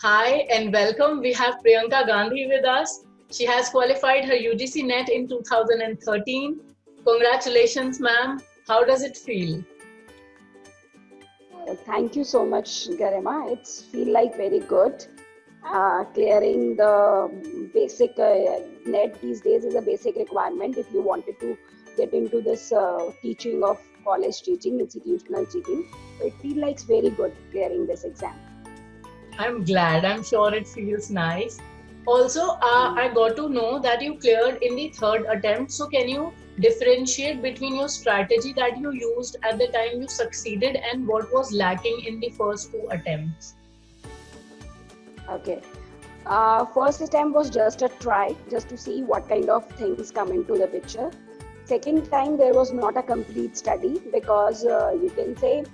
Hi and welcome. We have Priyanka Gandhi with us. She has qualified her UGC NET in 2013. Congratulations, ma'am. How does it feel? Thank you so much, Garima. It's feel like very good. Clearing the basic net these days is a basic requirement if you wanted to get into this teaching of college teaching, institutional teaching. So it feels like very good clearing this exam. I'm glad. I'm sure it feels nice. Also, Mm. I got to know that you cleared in the third attempt. So, can you differentiate between your strategy that you used at the time you succeeded and what was lacking in the first two attempts? Okay. First attempt was just a try, just to see what kind of things come into the picture. Second time, there was not a complete study because you can say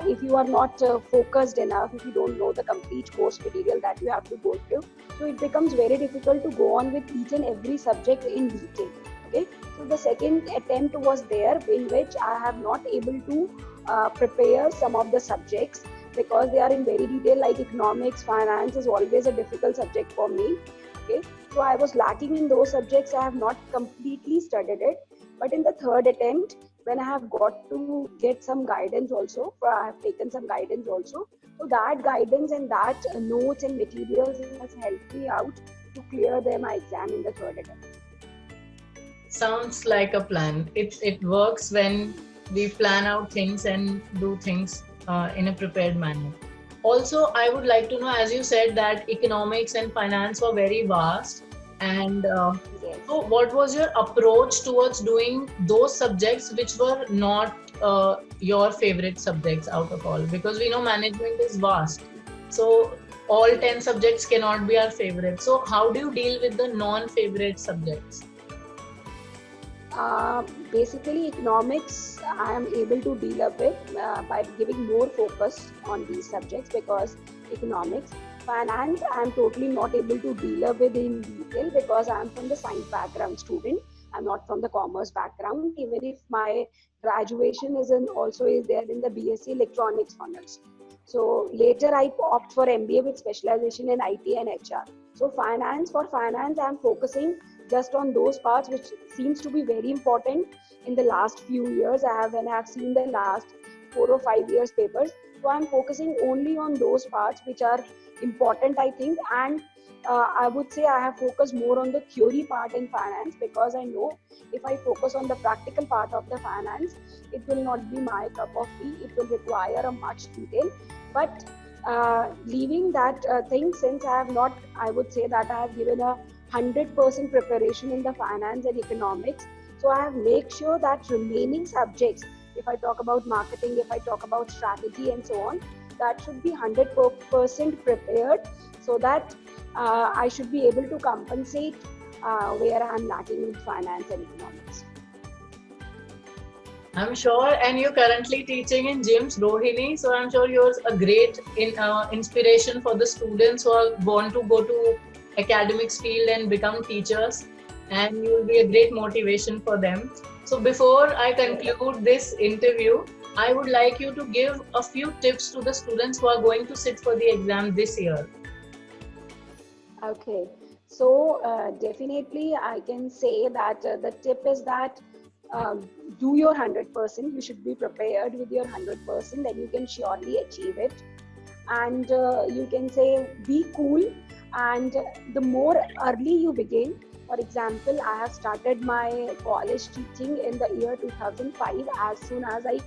if you are not focused enough, if you don't know the complete course material that you have to go through, so it becomes very difficult to go on with each and every subject in detail. Okay, so the second attempt was there in which I have not able to prepare some of the subjects because they are in very detail, like economics, finance is always a difficult subject for me. Okay, so I was lacking in those subjects. I have not completely studied it, but in the third attempt, when I have got to get some guidance also, I have taken some guidance also, so that guidance and that notes and materials has helped me out to clear my exam in the third attempt. Sounds like a plan. It works when we plan out things and do things in a prepared manner. Also, I would like to know, as you said, that economics and finance were very vast, and Yes. so what was your approach towards doing those subjects which were not your favorite subjects out of all? Because we know management is vast, so all 10 subjects cannot be our favorite. So, how do you deal with the non-favorite subjects? Uh, Basically, economics I am able to deal up with by giving more focus on these subjects because economics, finance I am totally not able to deal up with in detail because I am from the science background student. I'm not from the commerce background. Even if my graduation is in also is there in the BSc Electronics Honors. So later I opt for MBA with specialization in IT and HR. So finance I'm focusing just on those parts which seems to be very important in the last few years. When I have seen the last 4 or 5 years papers, so I'm focusing only on those parts which are important, I think. And I would say I have focused more on the theory part in finance because I know if I focus on the practical part of the finance, it will not be my cup of tea. It will require a much detail. But leaving that thing, since I have not, I would say that I have given a 100% preparation in the finance and economics. So I have made sure that remaining subjects, if I talk about marketing, if I talk about strategy and so on, that should be 100% prepared so that I should be able to compensate where I am lacking in finance and economics. I'm sure, and you're currently teaching in gyms, Rohini. So I'm sure you're a great inspiration for the students who are want to go to academics field and become teachers, and you will be a great motivation for them. So before I conclude this interview, I would like you to give a few tips to the students who are going to sit for the exam this year. Okay, so definitely I can say that the tip is that do your 100%. You should be prepared with your 100%, then you can surely achieve it. And you can say be cool. And the more early you begin, for example, I have started my college teaching in the year 2005 as soon as I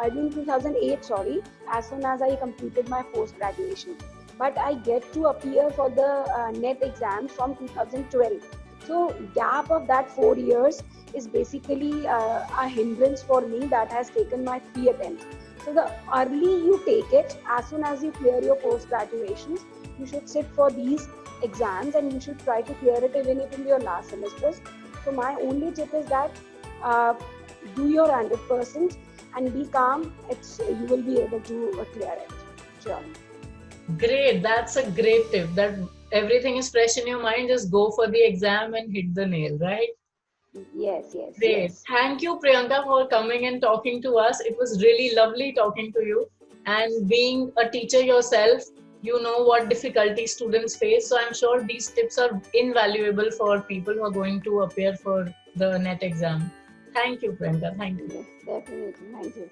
in 2008, sorry, as soon as I completed my post graduation, but I get to appear for the net exams from 2012. So gap of that 4 years is basically a hindrance for me that has taken my 3 attempts. So the early you take it, as soon as you clear your post graduations, you should sit for these exams and you should try to clear it even if in your last semesters. So my only tip is that uh, do your 100% and be calm. You will be able to clear it. Sure. Great, that's a great tip. That everything is fresh in your mind, just go for the exam and hit the nail, right? Yes, yes, Great. yes. Thank you, Priyanka, for coming and talking to us. It was really lovely talking to you. And being a teacher yourself, you know what difficulty students face. So I'm sure these tips are invaluable for people who are going to appear for the NET exam. Thank you, Priyanka. Thank you. Yes, definitely. Thank you.